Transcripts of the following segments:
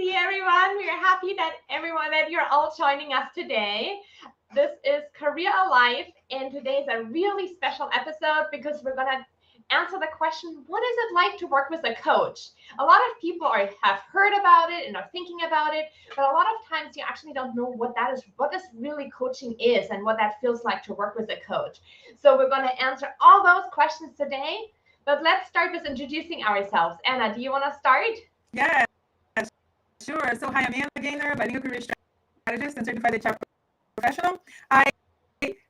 see everyone. We're happy that you're all joining us today. This is Career Alive, and today is a really special episode because we're gonna answer the question, what is it like to work with a coach? A lot of people have heard about it and are thinking about it, but a lot of times you actually don't know what this really coaching is and what that feels like to work with a coach. So we're gonna answer all those questions today, but let's start with introducing ourselves. Anna, do you wanna start? Yeah, sure. So hi, I'm Ana Goehner, bilingual career strategist and certified HR professional. I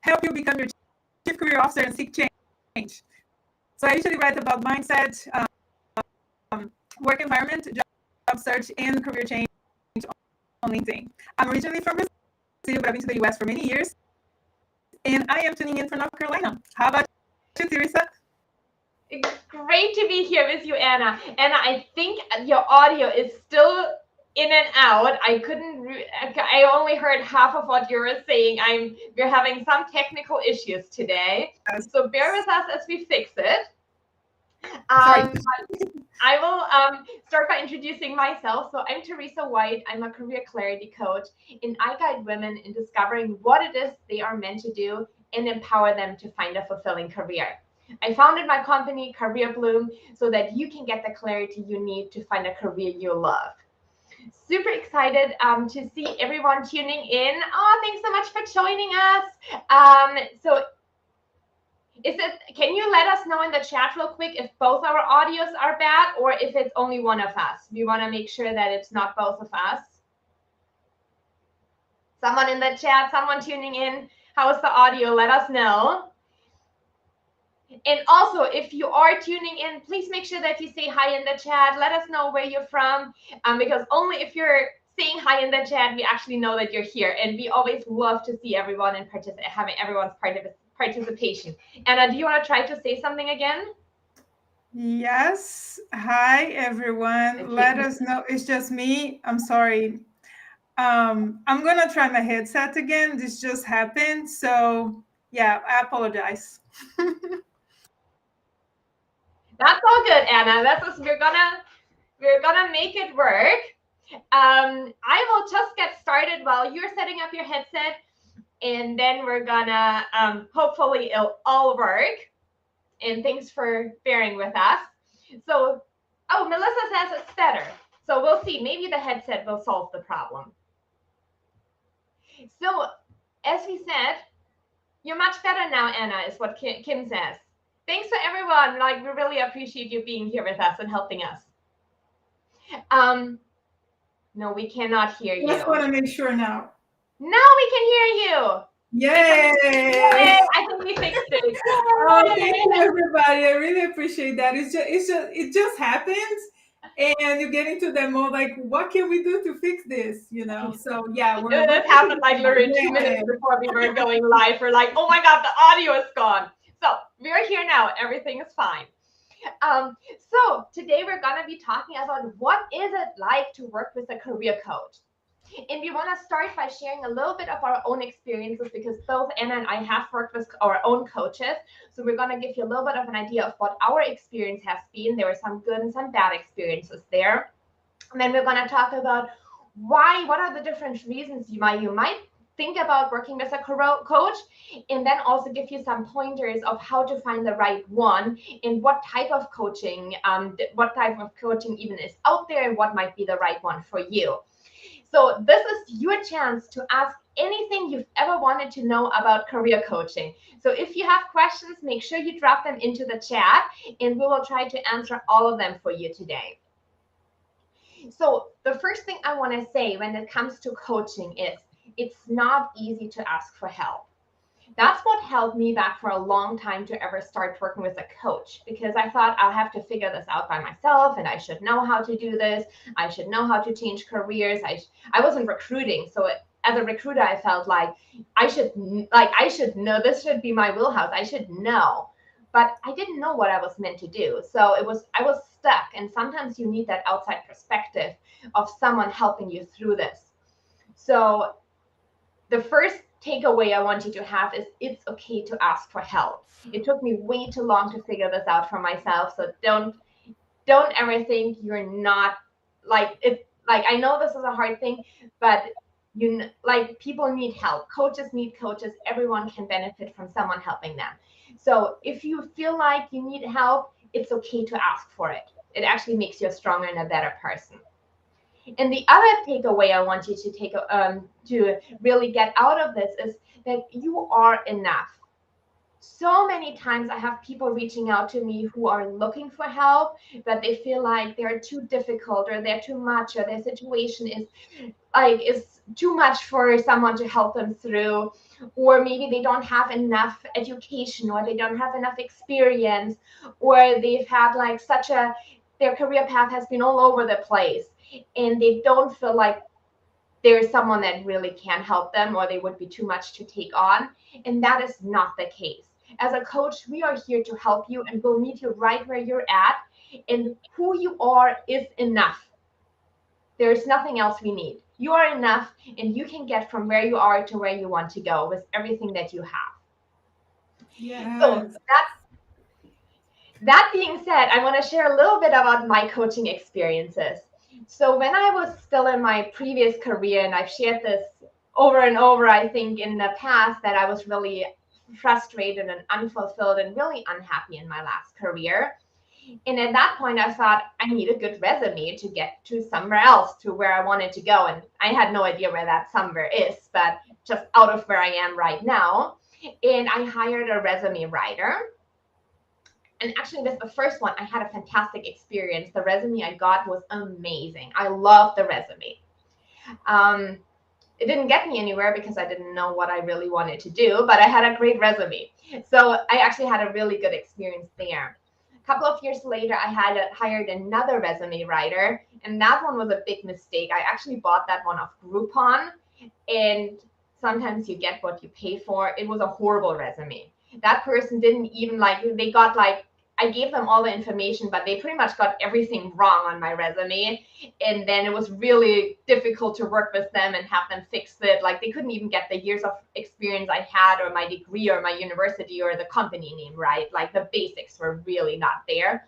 help you become your chief career officer and seek change. So I usually write about mindset, work environment, job search, and career change on LinkedIn. I'm originally from Brazil, but I've been to the US for many years, and I am tuning in from North Carolina. How about you, Theresa? Great to be here with you, Anna. Anna, I think your audio is still in and out. I only heard half of what you were saying. We're having some technical issues today, so bear with us as we fix it. I will start by introducing myself. So I'm Theresa White. I'm a career clarity coach, and I guide women in discovering what it is they are meant to do and empower them to find a fulfilling career. I founded my company, Career Bloom, so that you can get the clarity you need to find a career you love. Super excited to see everyone tuning in. Oh, thanks so much for joining us. Can you let us know in the chat real quick if both our audios are bad or if it's only one of us? We want to make sure that it's not both of us. Someone in the chat, someone tuning in, how is the audio? Let us know. And also, if you are tuning in, please make sure that you say hi in the chat. Let us know where you're from, because only if you're saying hi in the chat, we actually know that you're here. And we always love to see everyone and having everyone's participation. Anna, do you want to try to say something again? Yes. Hi, everyone. Okay. Let us know. It's just me. I'm sorry. I'm going to try my headset again. This just happened. So, yeah, I apologize. That's all good, Anna. We're gonna make it work. I will just get started while you're setting up your headset, and then we're gonna hopefully it'll all work. And thanks for bearing with us. So, Melissa says it's better. So we'll see. Maybe the headset will solve the problem. So, as we said, you're much better now, Anna, is what Kim says. Thanks to everyone. Like, we really appreciate you being here with us and helping us. No, we cannot hear you. Just want to make sure now. Now we can hear you. Yay! I think we fixed it. Oh, thank you, everybody. I really appreciate that. It just happens, and you get into that mode like, what can we do to fix this? You know. So yeah, it happened like literally 2 minutes before we were going live. We're like, oh my god, the audio is gone. So we're here now. Everything is fine. So today we're gonna be talking about what is it like to work with a career coach. And we want to start by sharing a little bit of our own experiences because both Anna and I have worked with our own coaches. So we're going to give you a little bit of an idea of what our experience has been. There were some good and some bad experiences there. And then we're going to talk about what are the different reasons why you might think about working with a coach, and then also give you some pointers of how to find the right one and what type of coaching even is out there and what might be the right one for you. So this is your chance to ask anything you've ever wanted to know about career coaching. So if you have questions, make sure you drop them into the chat and we will try to answer all of them for you today. So the first thing I want to say when it comes to coaching is it's not easy to ask for help. That's what held me back for a long time to ever start working with a coach, because I thought I'll have to figure this out by myself and I should know how to do this. I should know how to change careers. I wasn't recruiting. So as a recruiter, I felt like I should know, this should be my wheelhouse. I should know, but I didn't know what I was meant to do. So I was stuck. And sometimes you need that outside perspective of someone helping you through this. So the first takeaway I want you to have is it's okay to ask for help. It took me way too long to figure this out for myself. So don't ever think you're not like it. Like, I know this is a hard thing, but like, people need help. Coaches need coaches. Everyone can benefit from someone helping them. So if you feel like you need help, it's okay to ask for it. It actually makes you a stronger and a better person. And the other takeaway I want you to to really get out of this is that you are enough. So many times I have people reaching out to me who are looking for help, but they feel like they're too difficult, or they're too much, or their situation is too much for someone to help them through, or maybe they don't have enough education, or they don't have enough experience, or they've had like their career path has been all over the place, and they don't feel like there's someone that really can help them, or they would be too much to take on. And that is not the case. As a coach, we are here to help you, and we'll meet you right where you're at. And who you are is enough. There's nothing else we need. You are enough, and you can get from where you are to where you want to go with everything that you have. Yes. So that being said, I want to share a little bit about my coaching experiences. So when I was still in my previous career, and I've shared this over and over, I think, in the past, that I was really frustrated and unfulfilled and really unhappy in my last career. And at that point, I thought I need a good resume to get to somewhere else, to where I wanted to go. And I had no idea where that somewhere is, but just out of where I am right now. And I hired a resume writer. And actually, this is the first one. I had a fantastic experience. The resume I got was amazing. I loved the resume. It didn't get me anywhere because I didn't know what I really wanted to do, but I had a great resume. So I actually had a really good experience there. A couple of years later, I had hired another resume writer, and that one was a big mistake. I actually bought that one off Groupon, and sometimes you get what you pay for. It was a horrible resume. That person didn't even they got I gave them all the information, but they pretty much got everything wrong on my resume. And then it was really difficult to work with them and have them fix it. Like, they couldn't even get the years of experience I had, or my degree, or my university, or the company name right. Like, the basics were really not there.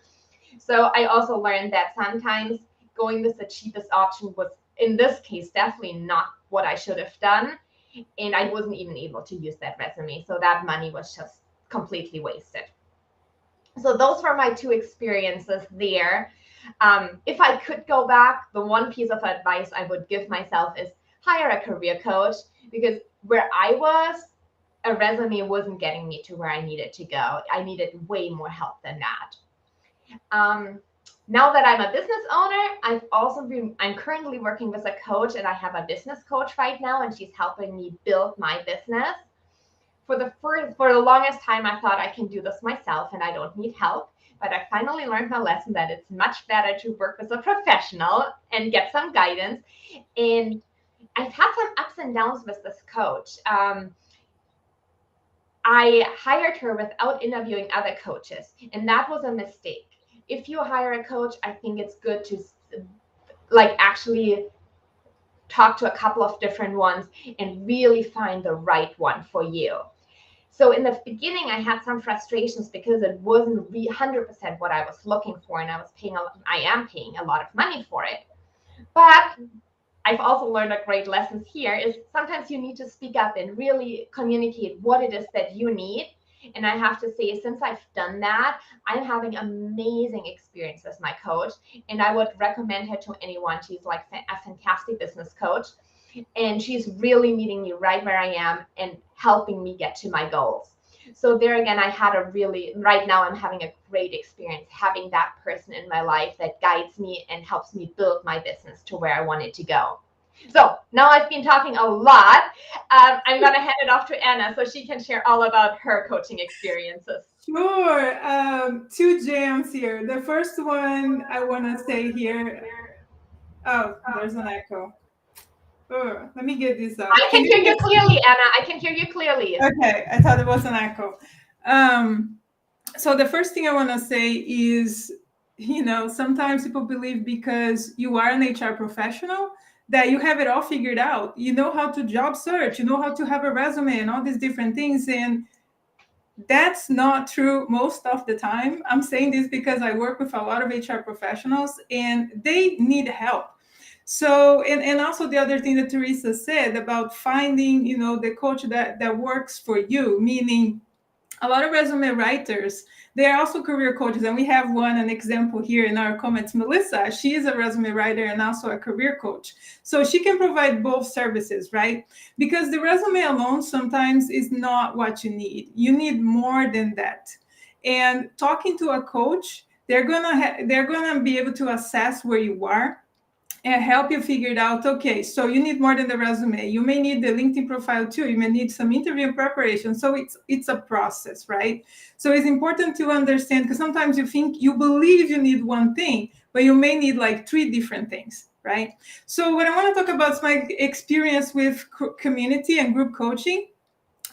So I also learned that sometimes going with the cheapest option was, in this case, definitely not what I should have done. And I wasn't even able to use that resume. So that money was just completely wasted. So those were my two experiences there. If I could go back, the one piece of advice I would give myself is hire a career coach, because where I was, a resume wasn't getting me to where I needed to go. I needed way more help than that. Now that I'm a business owner, I'm currently working with a coach, and I have a business coach right now, and she's helping me build my business. For the longest time, I thought I can do this myself and I don't need help. But I finally learned my lesson that it's much better to work with a professional and get some guidance. And I've had some ups and downs with this coach. I hired her without interviewing other coaches, and that was a mistake. If you hire a coach, I think it's good to actually talk to a couple of different ones and really find the right one for you. So in the beginning, I had some frustrations because it wasn't 100% what I was looking for, and I am paying a lot of money for it. But I've also learned a great lesson here is sometimes you need to speak up and really communicate what it is that you need. And I have to say, since I've done that, I'm having amazing experience as my coach, and I would recommend her to anyone. She's like a fantastic business coach, and she's really meeting me right where I am and helping me get to my goals. So there again, right now I'm having a great experience having that person in my life that guides me and helps me build my business to where I want it to go. So now I've been talking a lot. I'm going to hand it off to Anna so she can share all about her coaching experiences. Sure. Two gems here. The first one I want to say here. Oh, there's an echo. Let me get this up. I can hear you clearly, Anna. I can hear you clearly. Okay, I thought it was an echo. So the first thing I want to say is, sometimes people believe because you are an HR professional that you have it all figured out. You know how to job search, you know how to have a resume and all these different things. And that's not true most of the time. I'm saying this because I work with a lot of HR professionals and they need help. So, and also the other thing that Theresa said about finding, the coach that works for you, meaning a lot of resume writers, they are also career coaches. And we have an example here in our comments. Melissa, she is a resume writer and also a career coach. So she can provide both services, right? Because the resume alone sometimes is not what you need. You need more than that. And talking to a coach, they're gonna be able to assess where you are and help you figure it out. Okay, so you need more than the resume. You may need the LinkedIn profile too. You may need some interview preparation. So it's a process, right? So it's important to understand, because sometimes you believe you need one thing, but you may need like three different things, right? So what I want to talk about is my experience with community and group coaching.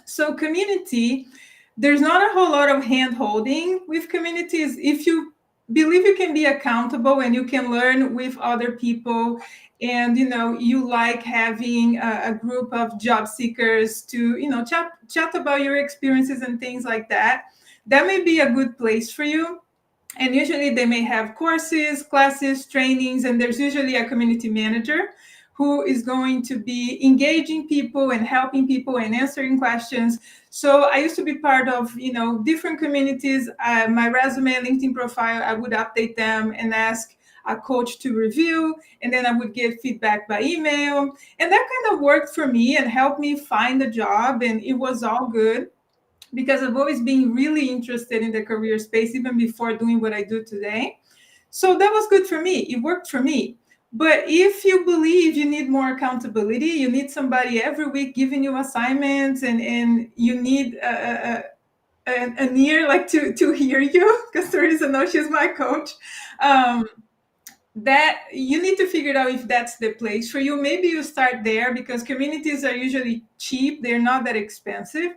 So community, there's not a whole lot of hand holding with communities. If you believe you can be accountable and you can learn with other people, and you like having a group of job seekers to chat about your experiences and things like that, that may be a good place for you. And usually they may have courses, classes, trainings, and there's usually a community manager who is going to be engaging people and helping people and answering questions. So I used to be part of different communities. My resume and LinkedIn profile, I would update them and ask a coach to review, and then I would get feedback by email, and that kind of worked for me and helped me find a job, and it was all good because I've always been really interested in the career space, even before doing what I do today. So that was good for me. It worked for me. But if you believe you need more accountability, you need somebody every week giving you assignments, and you need an ear like to hear you, because Teresa knows she's my coach. Um, that you need to figure out if that's the place for you. Maybe you start there, because communities are usually cheap, they're not that expensive.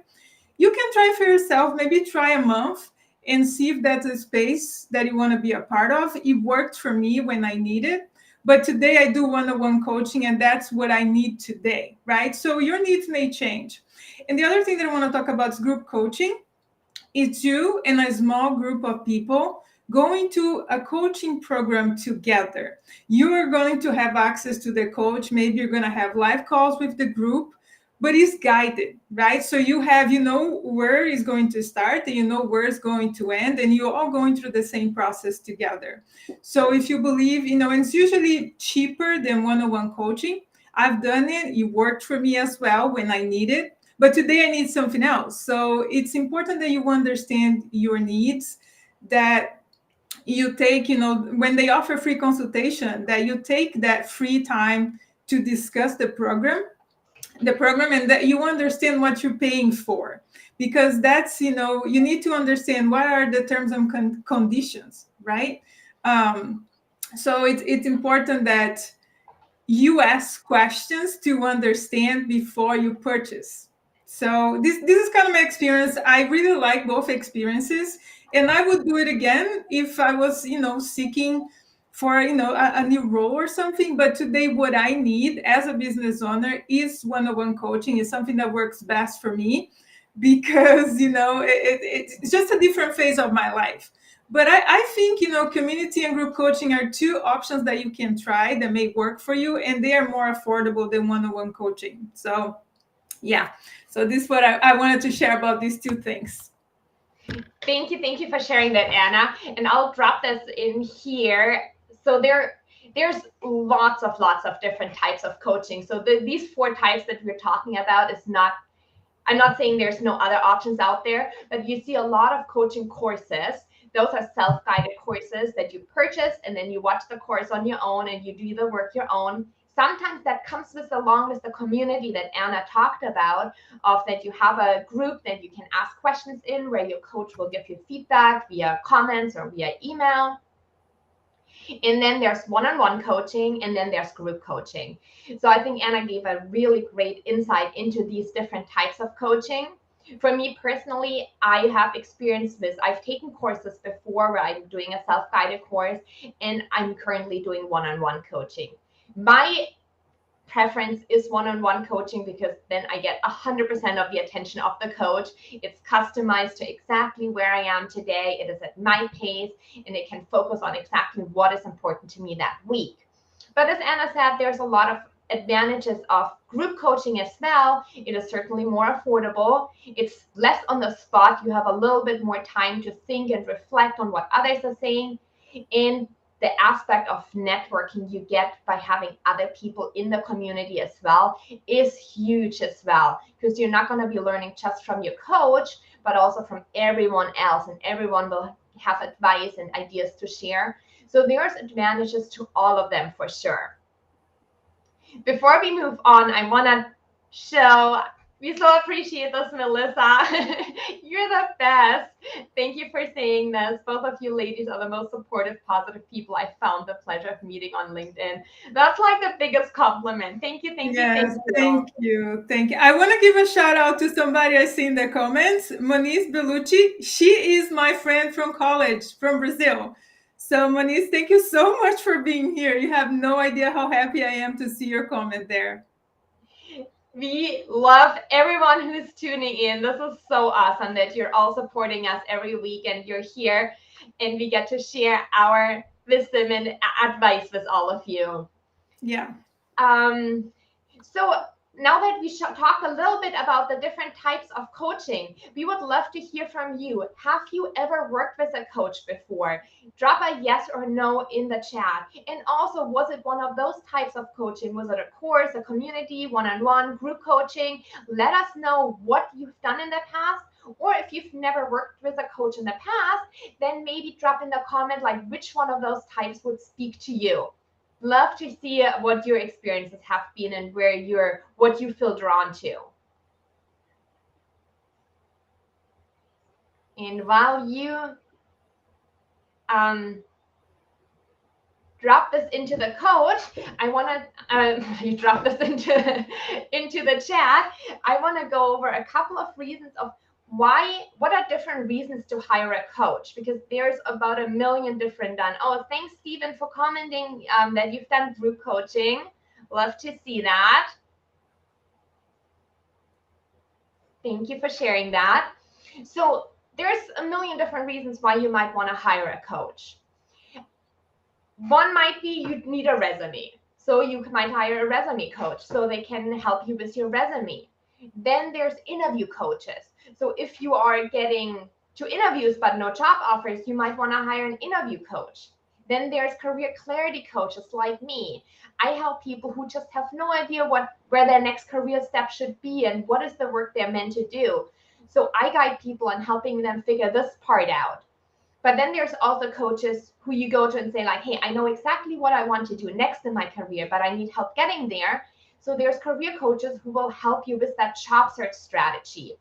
You can try for yourself, maybe try a month and see if that's a space that you want to be a part of. It worked for me when I need it. But today I do one-on-one coaching, and that's what I need today, right? So your needs may change. And the other thing that I want to talk about is group coaching. It's you and a small group of people going to a coaching program together. You are going to have access to the coach. Maybe you're going to have live calls with the group, but it's guided, right? So you know where it's going to start, and you know where it's going to end, and you're all going through the same process together. So if you believe, and it's usually cheaper than one-on-one coaching. I've done it. It worked for me as well when I need it. But today I need something else. So it's important that you understand your needs, that you take, when they offer free consultation, that you take that free time to discuss the program, and that you understand what you're paying for, because that's, you need to understand what are the terms and conditions, right? So it's important that you ask questions to understand before you purchase. So this is kind of my experience. I really like both experiences, and I would do it again if I was, seeking for, a new role or something. But today, what I need as a business owner is one-on-one coaching. Is something that works best for me, because it's just a different phase of my life. But I think, community and group coaching are two options that you can try that may work for you, and they are more affordable than one-on-one coaching. So, yeah. So this is what I wanted to share about these two things. Thank you for sharing that, Ana. And I'll drop this in here. So there's lots of different types of coaching. So these four types that we're talking about is not. I'm not saying there's no other options out there, but you see a lot of coaching courses. Those are self-guided courses that you purchase, and then you watch the course on your own and you do the work your own. Sometimes that comes along with the community that Ana talked about, of that you have a group that you can ask questions in, where your coach will give you feedback via comments or via email. And then there's one-on-one coaching, and then there's group coaching. So I think Ana gave a really great insight into these different types of coaching. For me personally, I have experience with, I've taken courses before where I'm doing a self-guided course, and I'm currently doing one-on-one coaching. My preference is one-on-one coaching, because then I get 100% of the attention of the coach. It's customized to exactly where I am today. It is at my pace, and it can focus on exactly what is important to me that week. But as Anna said, there's a lot of advantages of group coaching as well. It is certainly more affordable. It's less on the spot. You have a little bit more time to think and reflect on what others are saying. And the aspect of networking you get by having other people in the community as well is huge as well, because you're not going to be learning just from your coach, but also from everyone else, and everyone will have advice and ideas to share. So there's advantages to all of them for sure. Before we move on, I want to show, we so appreciate this, Melissa. You're the best. Thank you for saying this. Both of you ladies are the most supportive, positive people I found the pleasure of meeting on LinkedIn. That's like the biggest compliment. Thank you, thank you, Yes, thank you. thank you. Thank you. I want to give a shout out to somebody I see in the comments, Moniz Bellucci. She is my friend from college, from Brazil. So, Moniz, thank you so much for being here. You have no idea how happy I am to see your comment there. We love everyone who's tuning in. This is so awesome that you're all supporting us every week and you're here and we get to share our wisdom and advice with all of you. Yeah. So now that we talked a little bit about the different types of coaching, we would love to hear from you. Have you ever worked with a coach before? Drop a yes or no in the chat. And also, was it one of those types of coaching? Was it a course, a community, one-on-one, group coaching? Let us know what you've done in the past. Or if you've never worked with a coach in the past, then maybe drop in the comment like which one of those types would speak to you. Love to see what your experiences have been and what you feel drawn to. And while you drop this into the code, I want to you drop this into the chat. I want to go over a couple of reasons of what are different reasons to hire a coach, because there's about a million different done. Oh, thanks, Stephen, for commenting that you've done group coaching. Love to see that. Thank you for sharing that. So there's a million different reasons why you might want to hire a coach. One might be you need a resume. So you might hire a resume coach so they can help you with your resume. Then there's interview coaches. So if you are getting to interviews but no job offers, you might want to hire an interview coach. Then there's career clarity coaches like me. I help people who just have no idea where their next career step should be and what is the work they're meant to do. So I guide people on helping them figure this part out. But then there's also coaches who you go to and say like, hey, I know exactly what I want to do next in my career, but I need help getting there. So there's career coaches who will help you with that job search strategy.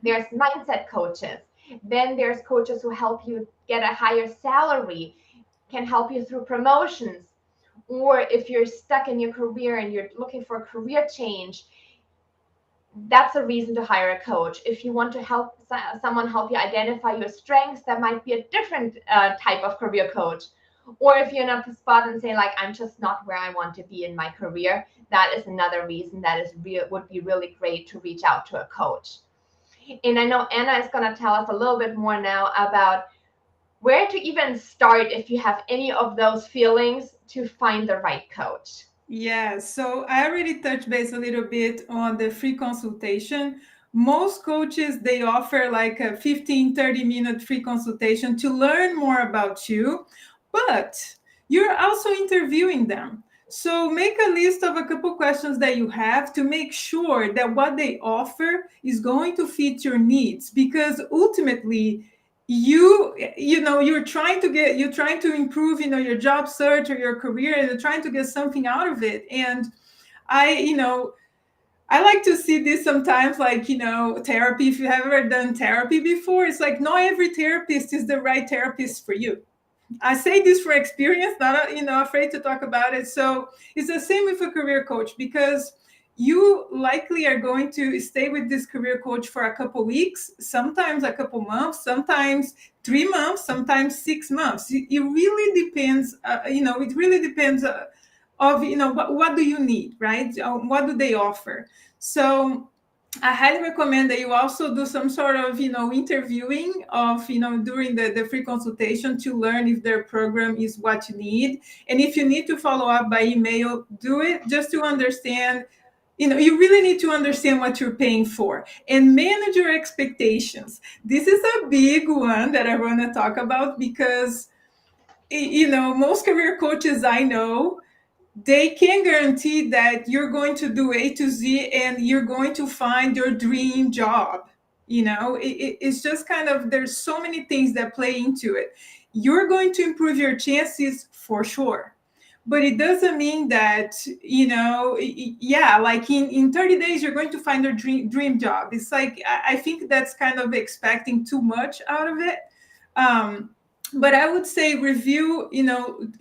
There's mindset coaches. Then there's coaches who help you get a higher salary, can help you through promotions. Or if you're stuck in your career and you're looking for a career change, that's a reason to hire a coach. If you want to help someone help you identify your strengths, that might be a different type of career coach. Or if you're in a spot and say like, I'm just not where I want to be in my career, that is another reason that would be really great to reach out to a coach. And I know Anna is going to tell us a little bit more now about where to even start if you have any of those feelings to find the right coach. Yeah, so I already touched base a little bit on the free consultation. Most coaches, they offer like a 15-30 minute free consultation to learn more about you, but you're also interviewing them. So make a list of a couple questions that you have to make sure that what they offer is going to fit your needs, because ultimately you're trying to improve your job search or your career, and you're trying to get something out of it. And I like to see this sometimes, like, therapy. If you have ever done therapy before, it's like not every therapist is the right therapist for you. I say this for experience, not afraid to talk about it. So it's the same with a career coach, because you likely are going to stay with this career coach for a couple weeks, sometimes a couple months, sometimes 3 months, sometimes 6 months. It really depends. It really depends of what do you need, right? What do they offer? So I highly recommend that you also do some sort of, interviewing of, during the free consultation to learn if their program is what you need. And if you need to follow up by email, do it just to understand. You really need to understand what you're paying for and manage your expectations. This is a big one that I want to talk about because, most career coaches I know, they can guarantee that you're going to do A to Z and you're going to find your dream job. It's just kind of, there's so many things that play into it. You're going to improve your chances for sure. But it doesn't mean that, yeah, like in 30 days, you're going to find your dream job. It's like, I think that's kind of expecting too much out of it. But I would say review,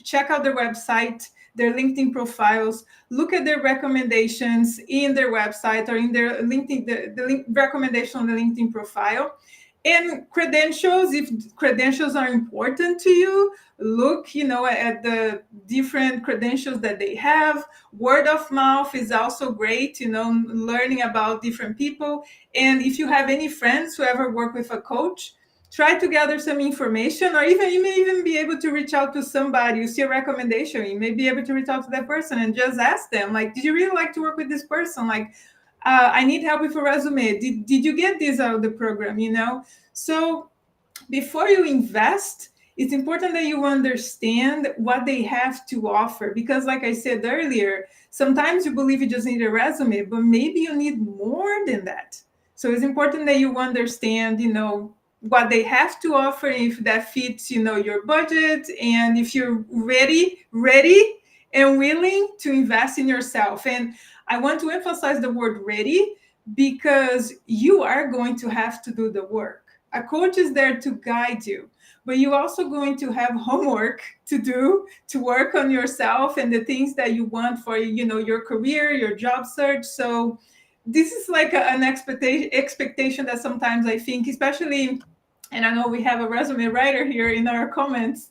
check out their website, their LinkedIn profiles, look at their recommendations in their website or in their LinkedIn, the link, recommendation on the LinkedIn profile. And credentials, if credentials are important to you, look, at the different credentials that they have. Word of mouth is also great, learning about different people. And if you have any friends who ever work with a coach, try to gather some information, or even you may even be able to reach out to somebody. You see a recommendation, you may be able to reach out to that person and just ask them, like, did you really like to work with this person? Like, I need help with a resume. Did you get this out of the program? So before you invest, it's important that you understand what they have to offer, because like I said earlier, sometimes you believe you just need a resume, but maybe you need more than that. So it's important that you understand, what they have to offer, if that fits, your budget, and if you're ready and willing to invest in yourself. And I want to emphasize the word ready, because you are going to have to do the work. A coach is there to guide you, but you're also going to have homework to do, to work on yourself and the things that you want for, your career, your job search. So this is like an expectation that sometimes I think, especially, and I know we have a resume writer here in our comments,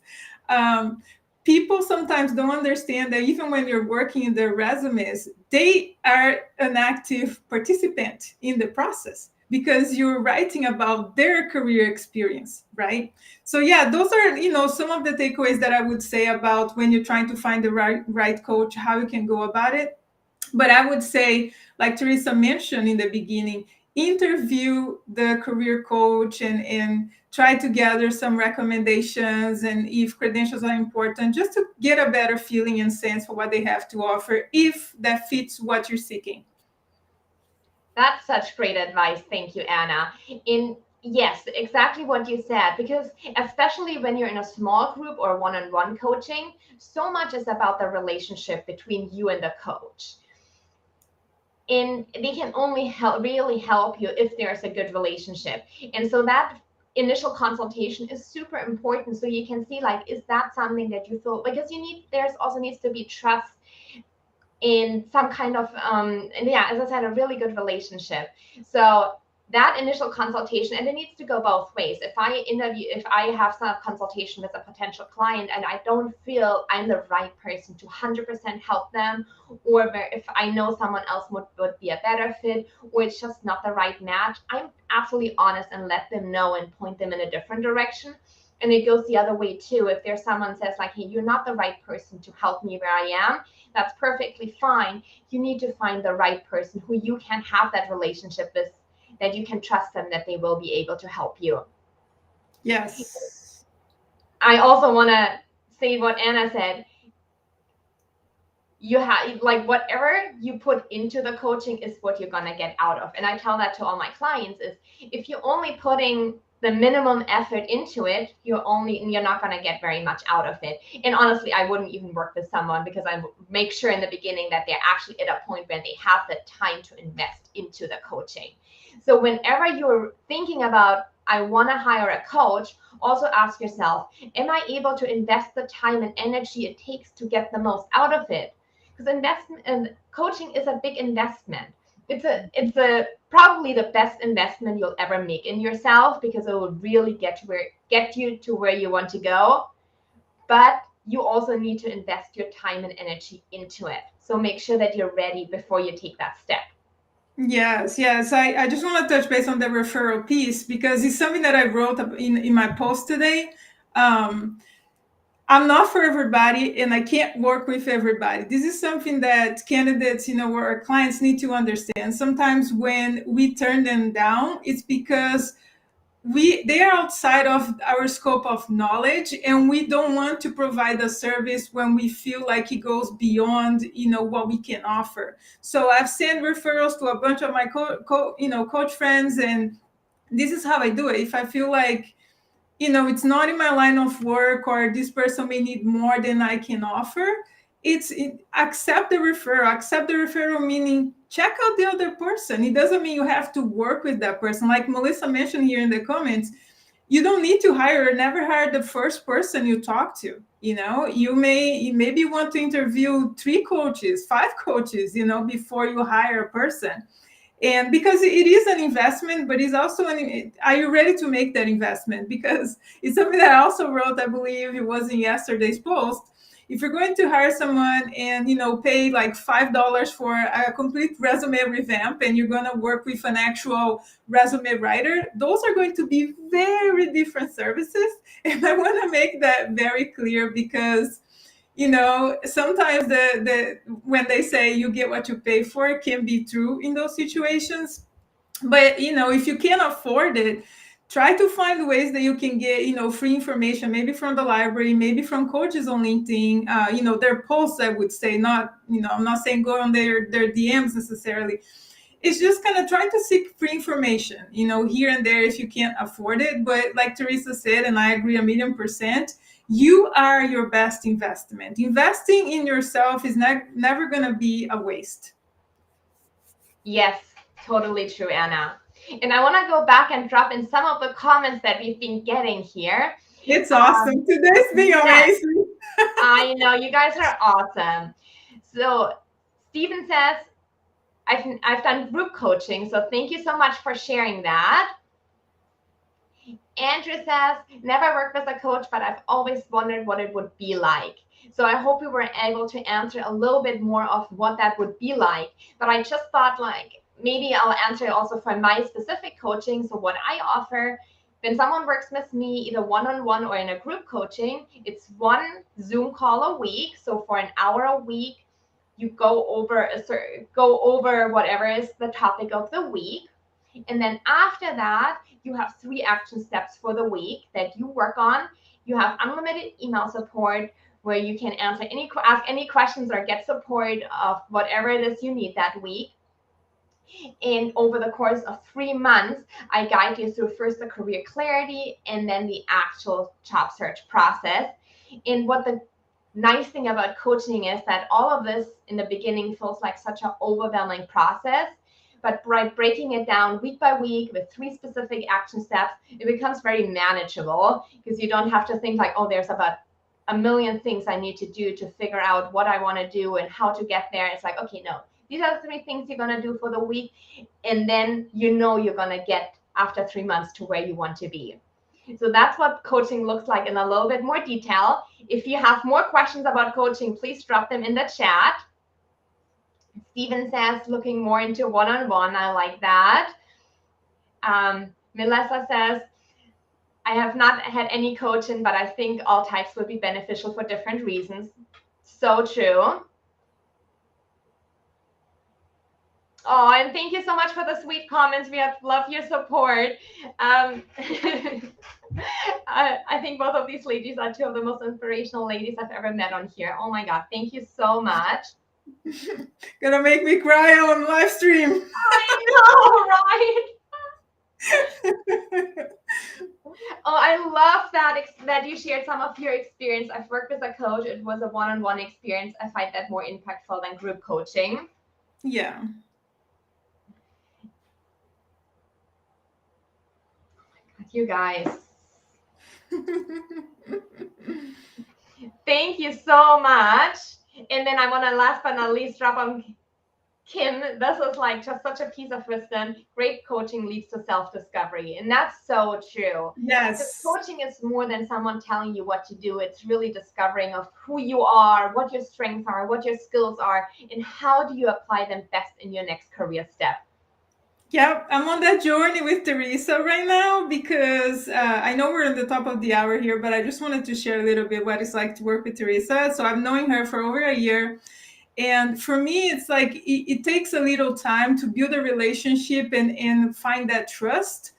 um, people sometimes don't understand that even when you're working in their resumes, they are an active participant in the process, because you're writing about their career experience, right? So yeah, those are, some of the takeaways that I would say about when you're trying to find the right coach, how you can go about it. But I would say, like Theresa mentioned in the beginning, interview the career coach and try to gather some recommendations, and if credentials are important, just to get a better feeling and sense for what they have to offer, if that fits what you're seeking. That's such great advice. Thank you, Ana. In Yes, exactly what you said, because especially when you're in a small group or one-on-one coaching, so much is about the relationship between you and the coach. And they can only really help you if there's a good relationship. And so that initial consultation is super important, so you can see, like, is that something that you feel, because there's also needs to be trust in some kind of and yeah, as I said, a really good relationship. So that initial consultation, and it needs to go both ways. If I have some consultation with a potential client and I don't feel I'm the right person to 100% help them, or if I know someone else would be a better fit, or it's just not the right match, I'm absolutely honest and let them know and point them in a different direction. And it goes the other way too. If there's someone says, like, hey, you're not the right person to help me where I am, that's perfectly fine. You need to find the right person who you can have that relationship with, that you can trust them, that they will be able to help you. Yes. I also want to say what Ana said. You have, like, whatever you put into the coaching is what you're going to get out of. And I tell that to all my clients, is if you're only putting the minimum effort into it, you're not going to get very much out of it. And honestly, I wouldn't even work with someone, because I make sure in the beginning that they're actually at a point where they have the time to invest into the coaching. So whenever you're thinking about, I want to hire a coach, also ask yourself, am I able to invest the time and energy it takes to get the most out of it? Because investment and coaching is a big investment. It's a probably the best investment you'll ever make in yourself, because it will really get you to where you want to go. But you also need to invest your time and energy into it. So make sure that you're ready before you take that step. Yes, yes. I just want to touch base on the referral piece because it's something that I wrote up in my post today. Um, I'm not for everybody and I can't work with everybody. This is something that candidates, or our clients need to understand. Sometimes when we turn them down, it's because they are outside of our scope of knowledge and we don't want to provide a service when we feel like it goes beyond what we can offer. So I've sent referrals to a bunch of my coach friends, and this is how I do it. If I feel like it's not in my line of work or this person may need more than I can offer, accept the referral, meaning check out the other person. It doesn't mean you have to work with that person. Like Melissa mentioned here in the comments, you don't need to hire or never hire the first person you talk to. Maybe you want to interview 3 coaches, 5 coaches, before you hire a person. And because it is an investment, but it's also are you ready to make that investment? Because it's something that I also wrote, I believe it was in yesterday's post. If you're going to hire someone and pay like $5 for a complete resume revamp, and you're going to work with an actual resume writer, those are going to be very different services. And I want to make that very clear because sometimes the when they say you get what you pay for, it can be true in those situations. But if you can't afford it, try to find ways that you can get free information, maybe from the library, maybe from coaches on LinkedIn. Their posts, I would say, not I'm not saying go on their DMs necessarily. It's just kind of try to seek free information, here and there if you can't afford it. But like Theresa said, and I agree 1,000,000%, you are your best investment. Investing in yourself is never going to be a waste. Yes, totally true, Anna. And I want to go back and drop in some of the comments that we've been getting here. It's awesome. Today's been amazing. I know, you guys are awesome. So Stephen says, I've done group coaching, so thank you so much for sharing that. Andrew says, never worked as a coach, but I've always wondered what it would be like. So I hope we were able to answer a little bit more of what that would be like. But I just thought like, maybe I'll answer also for my specific coaching. So what I offer, when someone works with me, either one-on-one or in a group coaching, it's one Zoom call a week. So for an hour a week, you go over whatever is the topic of the week. And then after that, you have 3 action steps for the week that you work on. You have unlimited email support where you can ask any questions or get support of whatever it is you need that week. And over the course of 3 months, I guide you through first the career clarity and then the actual job search process. And what the nice thing about coaching is that all of this in the beginning feels like such an overwhelming process. But by breaking it down week by week with 3 specific action steps, it becomes very manageable because you don't have to think like, oh, there's about a million things I need to do to figure out what I want to do and how to get there. It's like, okay, no, these are the 3 things you're going to do for the week. And then you're going to get after 3 months to where you want to be. So that's what coaching looks like in a little bit more detail. If you have more questions about coaching, please drop them in the chat. Steven says, looking more into one-on-one. I like that. Melissa says, I have not had any coaching, but I think all types would be beneficial for different reasons. So true. Oh, and thank you so much for the sweet comments. We love your support. I think both of these ladies are 2 of the most inspirational ladies I've ever met on here. Oh my God, thank you so much. Gonna make me cry on live stream. I know, right? Oh, I love that you shared some of your experience. I've worked with a coach. It was a one-on-one experience. I find that more impactful than group coaching. Yeah. You guys. Thank you so much. And then I want to last but not least drop on Kim. This is like just such a piece of wisdom. Great coaching leads to self-discovery. And that's so true. Yes. Because coaching is more than someone telling you what to do. It's really discovering of who you are, what your strengths are, what your skills are, and how do you apply them best in your next career step. Yeah, I'm on that journey with Theresa right now because I know we're at the top of the hour here, but I just wanted to share a little bit what it's like to work with Theresa. So I've known her for over a year. And for me, it's like it takes a little time to build a relationship and find that trust.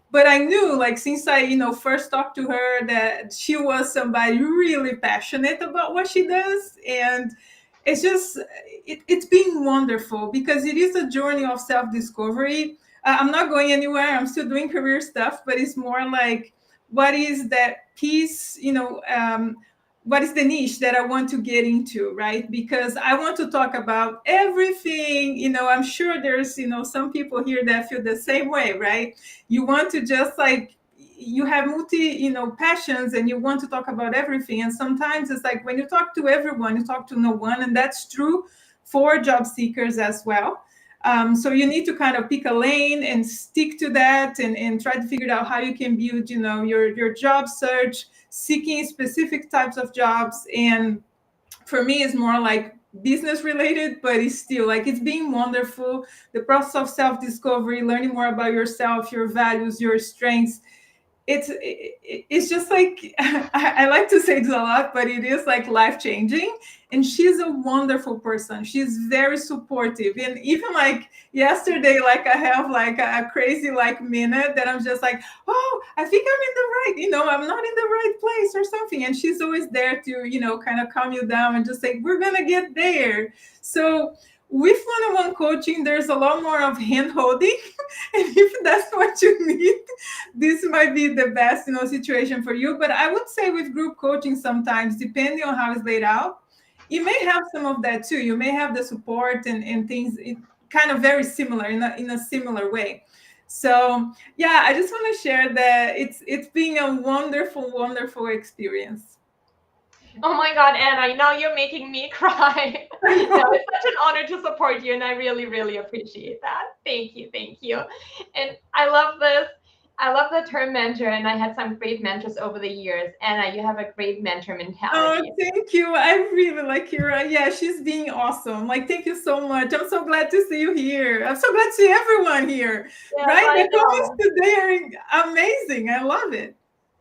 But I knew, like, since I, first talked to her, that she was somebody really passionate about what she does. And it's just, it's been wonderful because it is a journey of self discovery. I'm not going anywhere. I'm still doing career stuff, but it's more like, what is that piece, what is the niche that I want to get into, right? Because I want to talk about everything. I'm sure there's, some people here that feel the same way, right? You want to just like, you have multi, passions, and you want to talk about everything. And sometimes it's like when you talk to everyone, you talk to no one. And that's true for job seekers as well. So you need to kind of pick a lane and stick to that, and try to figure out how you can build, your job search, seeking specific types of jobs. And for me, it's more like business related, but it's still like, it's been wonderful. The process of self discovery, learning more about yourself, your values, your strengths, it's just like I like to say this a lot, but it is like life changing. And she's a wonderful person. She's very supportive. And even like yesterday, like I have like a crazy like minute that I'm just like, oh, I think I'm in the right, I'm not in the right place or something. And she's always there to, kind of calm you down and just say, we're gonna get there. So with one-on-one coaching, there's a lot more of hand holding. And if that's what you need, this might be the best, situation for you. But I would say with group coaching, sometimes depending on how it's laid out, you may have some of that too. You may have the support and things, kind of very similar in a similar way. So yeah, I just want to share that it's been a wonderful experience. Oh my God, Anna, now you're making me cry. No, it's such an honor to support you, and I really, really appreciate that. Thank you, thank you. And I love this. I love the term mentor, and I had some great mentors over the years. Anna, you have a great mentor Oh, mentality. thank you. I really like Kira. Yeah, she's being awesome. Like, thank you so much. I'm so glad to see you here. I'm so glad to see everyone here. Yes, Right? I The comments know. today are amazing. I love it.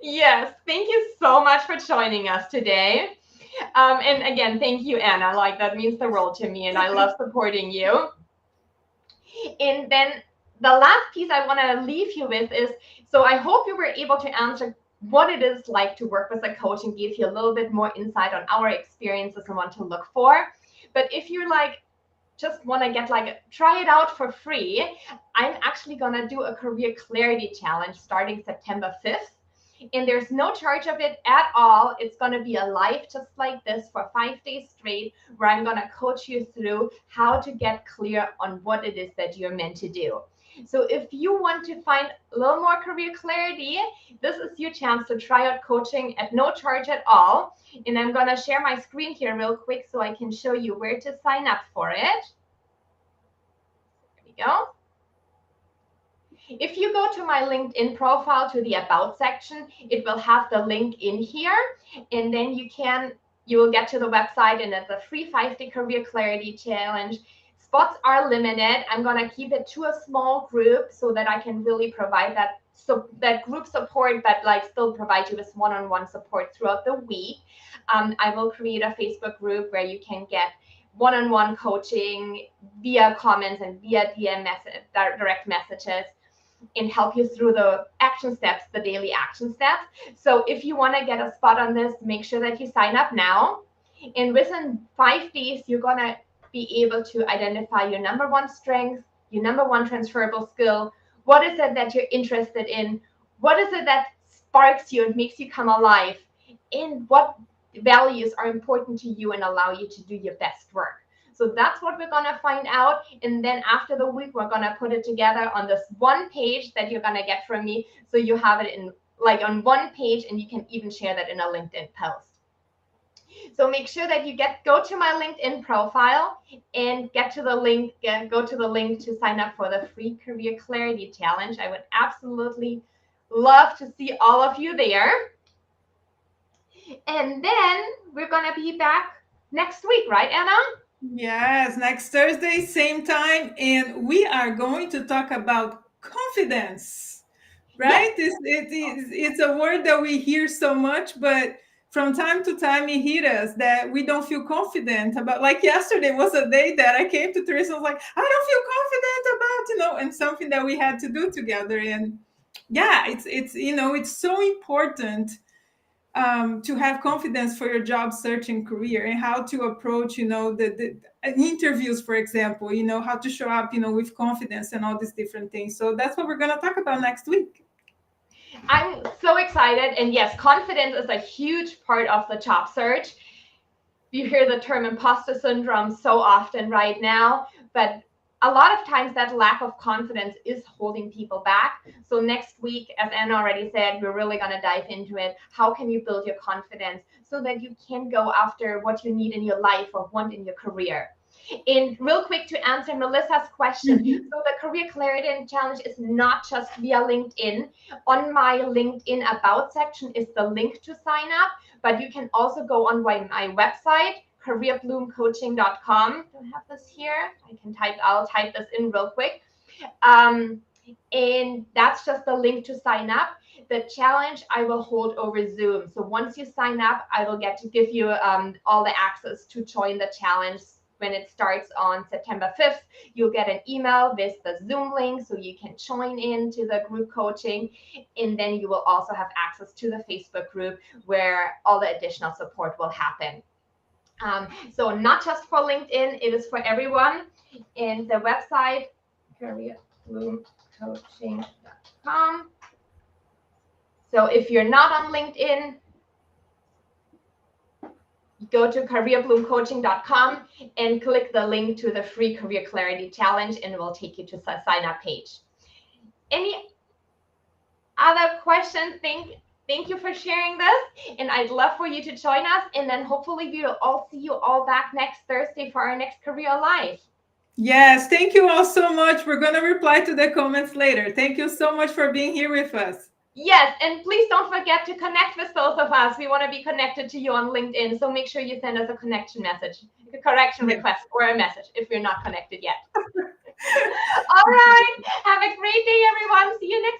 Yes, thank you so much for joining us today. And again, thank you, Anna. Like, that means the world to me, and I love supporting you. And then the last piece I want to leave you with is, so I hope you were able to answer what it is like to work with a coach and give you a little bit more insight on our experiences and what to look for. But if you're like, just want to get like, try it out for free, I'm actually going to do a career clarity challenge starting September 5th. And there's no charge of it at all. It's going to be a live just like this for 5 days straight, where I'm going to coach you through how to get clear on what it is that you're meant to do. So if you want to find a little more career clarity, this is your chance to try out coaching at no charge at all. And I'm going to share my screen here real quick so I can show you where to sign up for it. There we go. If you go to my LinkedIn profile to the About section, it will have the link in here. And then you will get to the website, and it's a free 5-day career clarity challenge. Spots are limited. I'm going to keep it to a small group so that I can really provide that group support, but like still provide you with one-on-one support throughout the week. I will create a Facebook group where you can get one-on-one coaching via comments and via DM direct messages, and help you through the action steps, the daily action steps. So if you want to get a spot on this, make sure that you sign up now. And within 5 days, you're going to be able to identify your number one strength, your number one transferable skill. What is it that you're interested in? What is it that sparks you and makes you come alive? And what values are important to you and allow you to do your best work? So that's what we're going to find out. And then after the week, we're going to put it together on this one page that you're going to get from me. So you have it in like on one page, and you can even share that in a LinkedIn post. So make sure that you go to my LinkedIn profile and go to the link to sign up for the free Career Clarity Challenge. I would absolutely love to see all of you there. And then we're going to be back next week, right, Anna? Yes, next Thursday, same time. And we are going to talk about confidence, Yes. right? It's a word that we hear so much, but from time to time it hit us that we don't feel confident about. Like yesterday was a day that I came to Teresa and was like, I don't feel confident about, and something that we had to do together. And yeah, it's so important to have confidence for your job searching career and how to approach the interviews, for example, how to show up with confidence and all these different things. So that's what we're going to talk about next week. I'm so excited. And yes, confidence is a huge part of the job search. You hear the term imposter syndrome so often right now, but a lot of times that lack of confidence is holding people back. So next week, as Anna already said, we're really going to dive into it. How can you build your confidence so that you can go after what you need in your life or want in your career? And real quick, to answer Melissa's question, so the Career Clarity Challenge is not just via LinkedIn. On my LinkedIn About section is the link to sign up, but you can also go on my website, careerbloomcoaching.com. Do I have this here? I'll type this in real quick. And that's just the link to sign up. The challenge I will hold over Zoom. So once you sign up, I will get to give you all the access to join the challenge. When it starts on September 5th, you'll get an email with the Zoom link so you can join into the group coaching. And then you will also have access to the Facebook group where all the additional support will happen. So not just for LinkedIn, it is for everyone. And the website, careerbloomcoaching.com. So if you're not on LinkedIn, go to careerbloomcoaching.com and click the link to the free Career Clarity Challenge, and it will take you to the sign up page. Any other questions? Thank you for sharing this, and I'd love for you to join us, and then hopefully we will all see you all back next Thursday for our next Career Live. Yes, thank you all so much. We're going to reply to the comments later. Thank you so much for being here with us. Yes, and please don't forget to connect with both of us. We want to be connected to you on LinkedIn, so make sure you send us a connection message, a correction request, or a message if you're not connected yet. All right, have a great day, everyone. See you next